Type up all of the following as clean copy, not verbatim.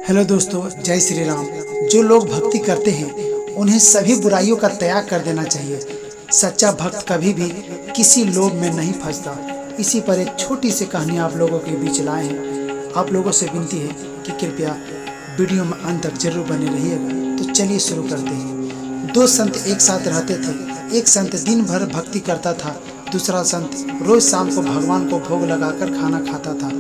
Hello दोस्तों, जय श्री राम। जो लोग भक्ति करते हैं उन्हें सभी बुराइयों का त्याग कर देना चाहिए। सच्चा भक्त कभी भी किसी लोभ में नहीं फंसता। इसी पर एक छोटी सी कहानी आप लोगों के बीच लाए हैं। आप लोगों से विनती है कि कृपया वीडियो में अंत तक जरूर बने रहिएगा। तो चलिए शुरू करते हैं। दो संत एक साथ रहते थे। एक संत दिन भर भक्ति करता था, दूसरा संत रोज शाम को भगवान को भोग लगाकर खाना खाता था।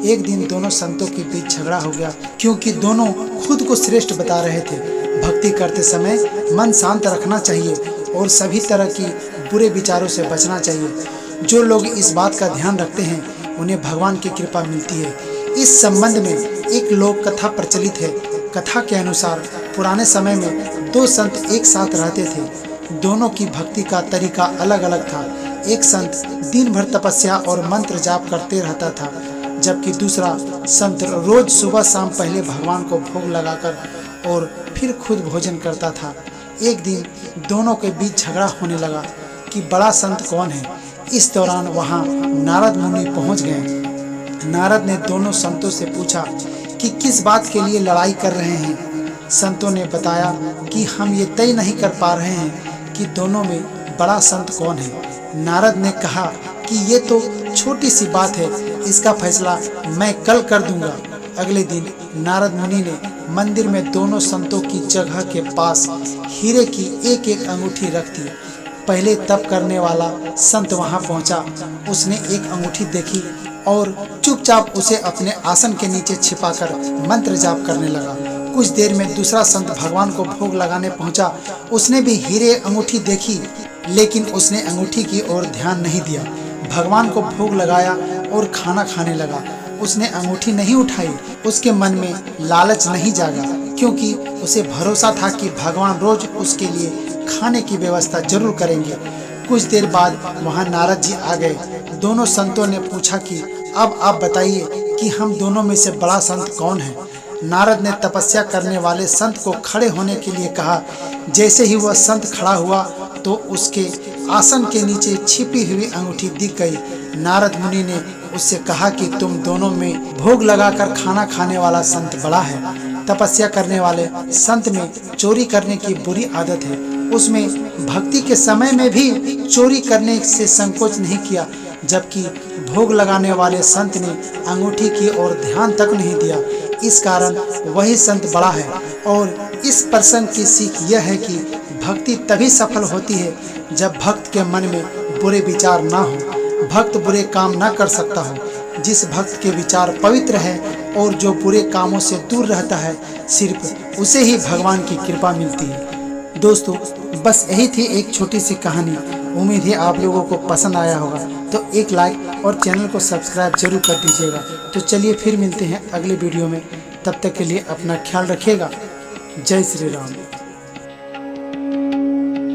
एक दिन दोनों संतों के बीच झगड़ा हो गया, क्योंकि दोनों खुद को श्रेष्ठ बता रहे थे। भक्ति करते समय मन शांत रखना चाहिए और सभी तरह की बुरे विचारों से बचना चाहिए। जो लोग इस बात का ध्यान रखते हैं उन्हें भगवान की कृपा मिलती है। इस संबंध में एक लोक कथा प्रचलित है। कथा के अनुसार पुराने समय में दो संत एक साथ रहते थे। दोनों की भक्ति का तरीका अलग अलग था। एक संत दिन भर तपस्या और मंत्र जाप करते रहता था, जबकि दूसरा संत रोज सुबह शाम पहले भगवान को भोग लगाकर और फिर खुद भोजन करता था। एक दिन दोनों के बीच झगड़ा होने लगा कि बड़ा संत कौन है। इस दौरान वहां नारद मुनि पहुंच गए। नारद ने दोनों संतों से पूछा कि किस बात के लिए लड़ाई कर रहे हैं। संतों ने बताया कि हम ये तय नहीं कर पा रहे हैं कि दोनों में बड़ा संत कौन है। नारद ने कहा कि ये तो छोटी सी बात है, इसका फैसला मैं कल कर दूंगा। अगले दिन नारद मुनि ने मंदिर में दोनों संतों की जगह के पास हीरे की एक एक अंगूठी रख दी। पहले तप करने वाला संत वहां पहुंचा। उसने एक अंगूठी देखी और चुपचाप उसे अपने आसन के नीचे छिपाकर मंत्र जाप करने लगा। कुछ देर में दूसरा संत भगवान को भोग लगाने पहुंचा। उसने भी हीरे अंगूठी देखी, लेकिन उसने अंगूठी की ओर ध्यान नहीं दिया। भगवान को भोग लगाया और खाना खाने लगा। उसने अंगूठी नहीं उठाई। उसके मन में लालच नहीं जागा, क्योंकि उसे भरोसा था कि भगवान रोज उसके लिए खाने की व्यवस्था जरूर करेंगे। कुछ देर बाद वहां नारद जी आ गए। दोनों संतों ने पूछा कि अब आप बताइए कि हम दोनों में से बड़ा संत कौन है। नारद ने तपस्या करने वाले संत को खड़े होने के लिए कहा। जैसे ही वह संत खड़ा हुआ तो उसके आसन के नीचे छिपी हुई अंगूठी दिख गई। नारद मुनि ने उससे कहा कि तुम दोनों में भोग लगाकर खाना खाने वाला संत बड़ा है। तपस्या करने वाले संत में चोरी करने की बुरी आदत है। उसमें भक्ति के समय में भी चोरी करने से संकोच नहीं किया, जबकि भोग लगाने वाले संत ने अंगूठी की ओर ध्यान तक नहीं दिया। इस कारण वही संत बड़ा है। और इस प्रसंग की सीख यह है कि भक्ति तभी सफल होती है जब भक्त के मन में बुरे विचार ना हो। भक्त बुरे काम ना कर सकता हो। जिस भक्त के विचार पवित्र है और जो बुरे कामों से दूर रहता है, सिर्फ उसे ही भगवान की कृपा मिलती है। दोस्तों, बस यही थी एक छोटी सी कहानी। उम्मीद है आप लोगों को पसंद आया होगा। तो एक लाइक और चैनल को सब्सक्राइब जरूर कर दीजिएगा। तो चलिए फिर मिलते हैं अगले वीडियो में। तब तक के लिए अपना ख्याल रखिएगा। जय श्री राम।